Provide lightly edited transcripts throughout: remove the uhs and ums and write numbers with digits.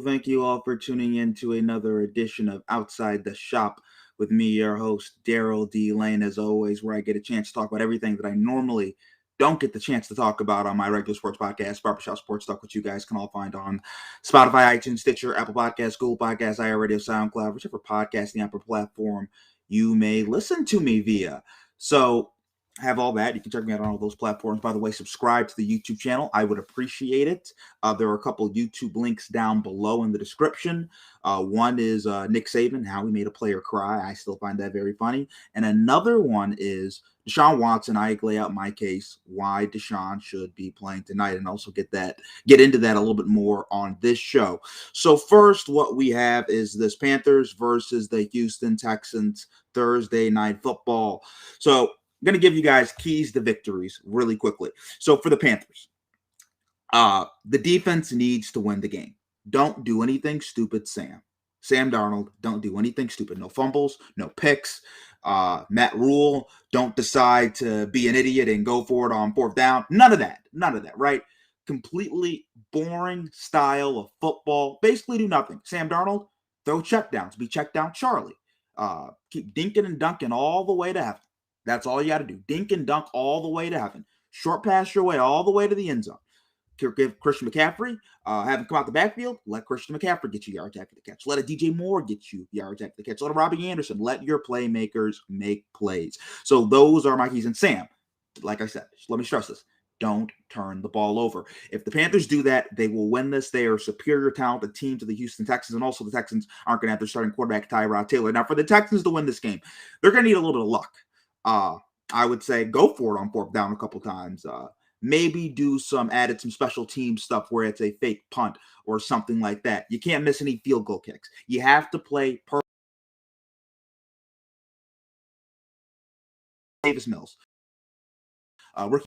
Thank you all for tuning in to another edition of Outside the Shop with me, your host, Daryl D. Lane, as always, where I get a chance to talk about everything that I normally don't get the chance to talk about on my regular sports podcast, Barbershop Sports Talk, which you guys can all find on Spotify, iTunes, Stitcher, Apple Podcasts, Google Podcasts, iHeartRadio, SoundCloud, whichever podcasting app or platform you may listen to me via. So, have all that. You can check me out on all those platforms. By the way, subscribe to the YouTube channel. I would appreciate it. There are a couple YouTube links down below in the description. One is Nick Saban, how he made a player cry. I still find that very funny. And another one is Deshaun Watson. I lay out my case why Deshaun should be playing tonight, and also get into that a little bit more on this show. So first, what we have is this Panthers versus the Houston Texans Thursday night football. So I'm going to give you guys keys to victories really quickly. So for the Panthers, the defense needs to win the game. Don't do anything stupid, Sam. Sam Darnold, don't do anything stupid. No fumbles, no picks. Matt Rule, don't decide to be an idiot and go for it on fourth down. None of that, right? Completely boring style of football. Basically do nothing. Sam Darnold, throw checkdowns. Be check down Charlie. Keep dinking and dunking all the way to heaven. That's all you got to do. Dink and dunk all the way to heaven. Short pass your way all the way to the end zone. Give Christian McCaffrey, have him come out the backfield. Let Christian McCaffrey get you yards after the catch. Let a DJ Moore get you yards after the catch. Let a Robbie Anderson. Let your playmakers make plays. So those are my keys. And Sam, like I said, let me stress this. Don't turn the ball over. If the Panthers do that, they will win this. They are a superior talented team to the Houston Texans, and also the Texans aren't going to have their starting quarterback, Tyrod Taylor. Now, for the Texans to win this game, they're going to need a little bit of luck. I would say go for it on fourth down a couple times. Maybe do some special team stuff where it's a fake punt or something like that. You can't miss any field goal kicks. You have to play perfect. Davis Mills, rookie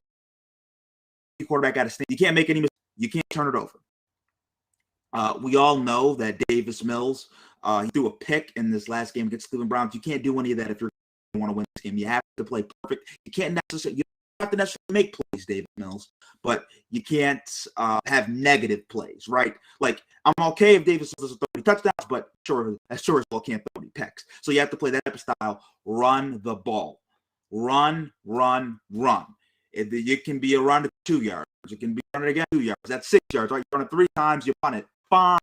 quarterback out of state. You can't make any mistakes. You can't turn it over. We all know that Davis Mills, he threw a pick in this last game against Cleveland Browns. You can't do any of that if you want to win this game. You have to play perfect. You can't necessarily make plays, Davis Mills, but you can't have negative plays, right? Like, I'm okay if Davis doesn't throw any touchdowns, but sure as well can't throw any picks. So you have to play that type of style. Run the ball. Run. It can be a run to 2 yards. It can be run it again 2 yards. That's 6 yards. Right? You run it 3 times, you run it. Fine.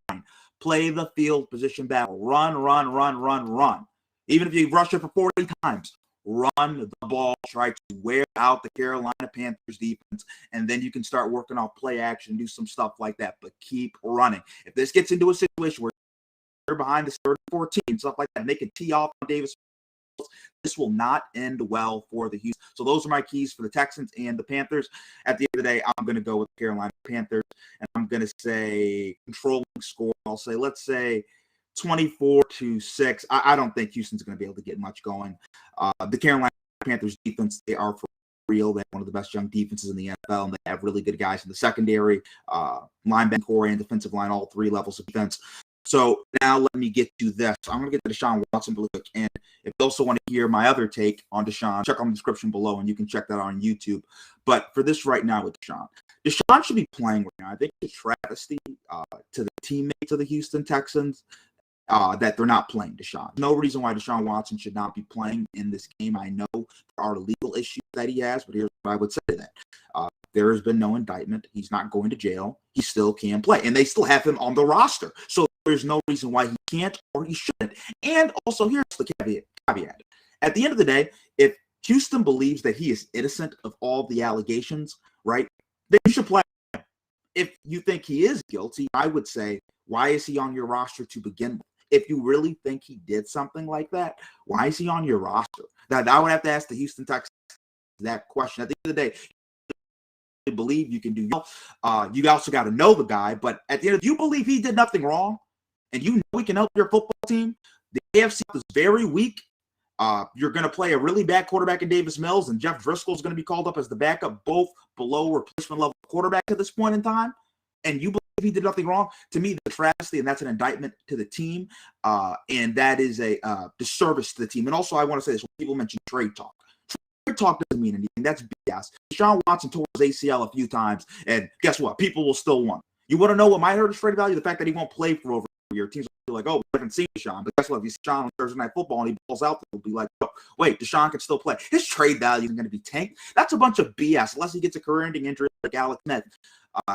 Play the field position battle. Run. Even if you rush it for 40 times, run the ball. Try to wear out the Carolina Panthers defense, and then you can start working off play action, do some stuff like that, but keep running. If this gets into a situation where you're behind the 30-14, stuff like that, and they can tee off on Davis, this will not end well for the Houston. So those are my keys for the Texans and the Panthers. At the end of the day, I'm going to go with the Carolina Panthers, and I'm going to say controlling score. I'll say, let's say 24-6. I don't think Houston's going to be able to get much going. The Carolina Panthers defense, they are for real. They have one of the best young defenses in the NFL, and they have really good guys in the secondary, linebacker core, and defensive line, all 3 levels of defense. So now let me get to this. I'm going to get to Deshaun Watson really quick. And if you also want to hear my other take on Deshaun, check on the description below, and you can check that on YouTube. But for this right now with Deshaun should be playing right now. I think it's a travesty to the teammates of the Houston Texans that they're not playing Deshaun. No reason why Deshaun Watson should not be playing in this game. I know there are legal issues that he has, but here's what I would say to that. There has been no indictment. He's not going to jail. He still can play. And they still have him on the roster. So there's no reason why he can't or he shouldn't. And also, here's the caveat. At the end of the day, if Houston believes that he is innocent of all the allegations, right, then you should play him. If you think he is guilty, I would say, why is he on your roster to begin with? If you really think he did something like that, why is he on your roster? Now, I would have to ask the Houston Texans that question. At the end of the day, you believe you can do. You also got to know the guy. But at the end of you believe he did nothing wrong, and you know he can help your football team. The AFC is very weak. You're going to play a really bad quarterback in Davis Mills, and Jeff Driscoll is going to be called up as the backup, both below replacement level quarterback at this point in time. And you believe he did nothing wrong? To me, that's a travesty, and that's an indictment to the team, and that is a disservice to the team. And also, I want to say this: when people mention trade talk doesn't mean anything. That's BS. Deshaun Watson tore his ACL a few times, and guess what? People will still want. You want to know what might hurt his trade value? The fact that he won't play for over a year. Teams will be like, oh, we haven't seen Deshaun. But guess what? If you see Deshaun on Thursday Night Football and he balls out, they'll be like, oh, wait, Deshaun can still play. His trade value isn't going to be tanked. That's a bunch of BS unless he gets a career-ending injury like Alex Smith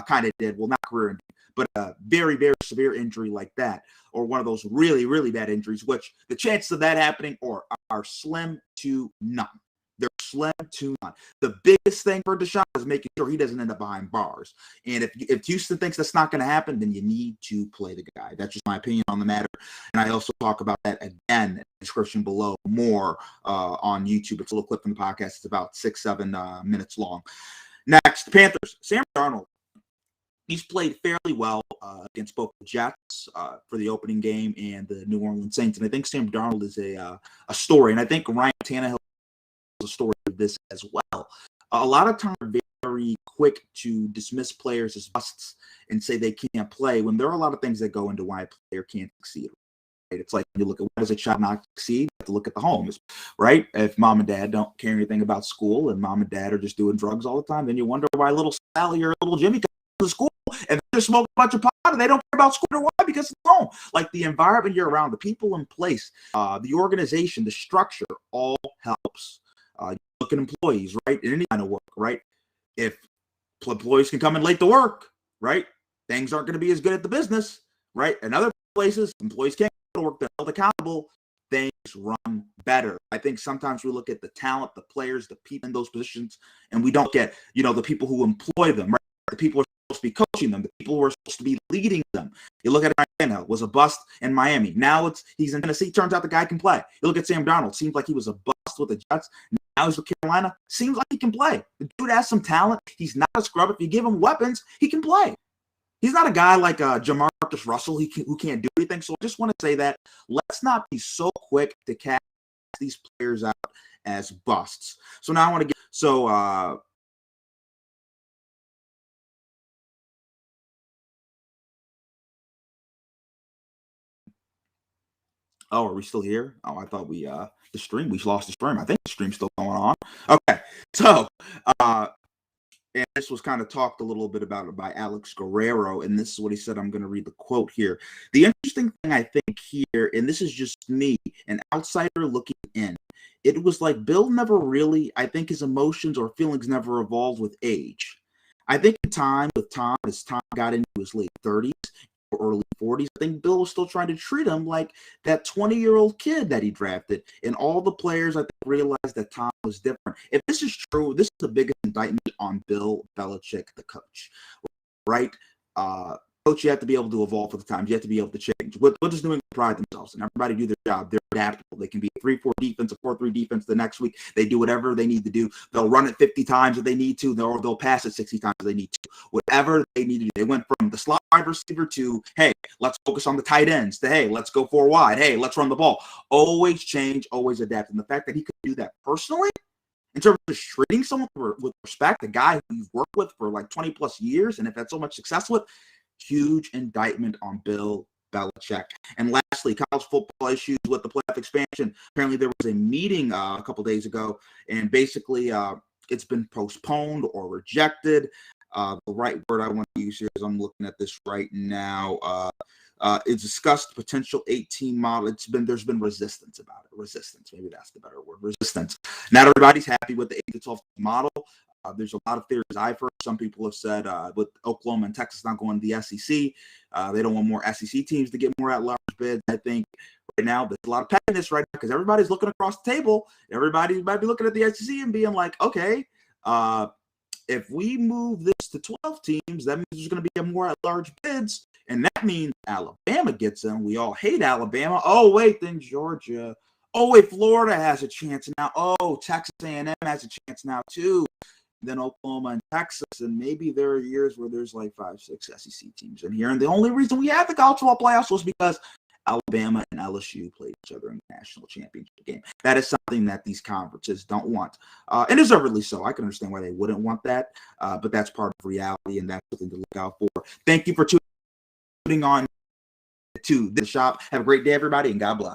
kind of did. Well, not career-ending, but a very, very severe injury like that, or one of those really, really bad injuries, which the chances of that happening are slim to none. They're slim to none. The biggest thing for Deshaun is making sure he doesn't end up behind bars. And if Houston thinks that's not going to happen, then you need to play the guy. That's just my opinion on the matter. And I also talk about that again in the description below more on YouTube. It's a little clip from the podcast. It's about 6-7 minutes long. Next, Panthers. Sam Darnold. He's played fairly well against both the Jets for the opening game and the New Orleans Saints. And I think Sam Darnold is a story. And I think Ryan Tannehill is a story of this as well. A lot of times they're very quick to dismiss players as busts and say they can't play when there are a lot of things that go into why a player can't succeed. Right? It's like you look at why does a child not succeed? You have to look at the homes, right? If mom and dad don't care anything about school and mom and dad are just doing drugs all the time, then you wonder why little Sally or little Jimmy comes to school and they're smoking a bunch of pot and they don't care about school or why? Because it's home. Like the environment you're around, the people in place, the organization, the structure all helps. You look at employees, right? In any kind of work, right? If employees can come in late to work, right? Things aren't going to be as good at the business, right? In other places, employees can't go to work, they're held accountable, things run better. I think sometimes we look at the talent, the players, the people in those positions, and we don't get, the people who employ them, right? The people who are supposed to be coaching them, the people who are supposed to be leading them. You look at Atlanta, was a bust in Miami. Now he's in Tennessee. Turns out the guy can play. You look at Sam Darnold. Seems like he was a bust with the Jets. Now he's with Carolina. Seems like he can play. The dude has some talent. He's not a scrub. If you give him weapons, he can play. He's not a guy like Jamarcus Russell who can't do anything. So I just want to say that let's not be so quick to cast these players out as busts. So now I want to get Oh, are we still here? Oh, I thought we lost the stream. I think the stream's still going on. Okay. So and this was kind of talked a little bit about by Alex Guerrero, and this is what he said. I'm going to read the quote here. The interesting thing I think here, and this is just me, an outsider looking in, it was like Bill never really, I think his emotions or feelings never evolved with age. I think as Tom got into his late 30s, early 40s, I think Bill was still trying to treat him like that 20-year-old kid that he drafted. And all the players, I think, realized that Tom was different. If this is true, this is the biggest indictment on Bill Belichick, the coach, right? Coach, you have to be able to evolve with the times. You have to be able to change. What does New England pride themselves? And everybody do their job. They're adaptable. They can be a 3-4 defense, a 4-3 defense the next week. They do whatever they need to do. They'll run it 50 times if they need to, or they'll pass it 60 times if they need to. Whatever they need to do. They went from the slot wide receiver to, hey, let's focus on the tight ends, to, hey, let's go 4 wide. Hey, let's run the ball. Always change, always adapt. And the fact that he could do that personally, in terms of treating someone with respect, a guy who you've worked with for like 20 plus years and have had so much success with, huge indictment on Bill Belichick. And lastly, college football issues with the playoff expansion. Apparently there was a meeting a couple days ago, and basically it's been postponed or rejected. The right word I want to use here is I'm looking at this right now. It's discussed potential 8-team model. There's been resistance about it. Resistance, maybe that's the better word. Resistance. Not everybody's happy with the 8-12 model. There's a lot of theories I've heard. Some people have said with Oklahoma and Texas not going to the SEC, they don't want more SEC teams to get more at-large bids. I think right now there's a lot of pettiness right now because everybody's looking across the table. Everybody might be looking at the SEC and being like, okay, if we move this to 12 teams, that means there's going to be more at-large bids, and that means Alabama gets in. We all hate Alabama. Oh, wait, then Georgia. Oh, wait, Florida has a chance now. Oh, Texas A&M has a chance now, too. Then Oklahoma and Texas, and maybe there are years where there's like 5-6 SEC teams in here. And the only reason we have the college football playoffs was because Alabama and LSU played each other in the national championship game. That is something that these conferences don't want. And deservedly so. I can understand why they wouldn't want that, but that's part of reality, and that's something to look out for. Thank you for tuning on to the shop. Have a great day, everybody, and God bless.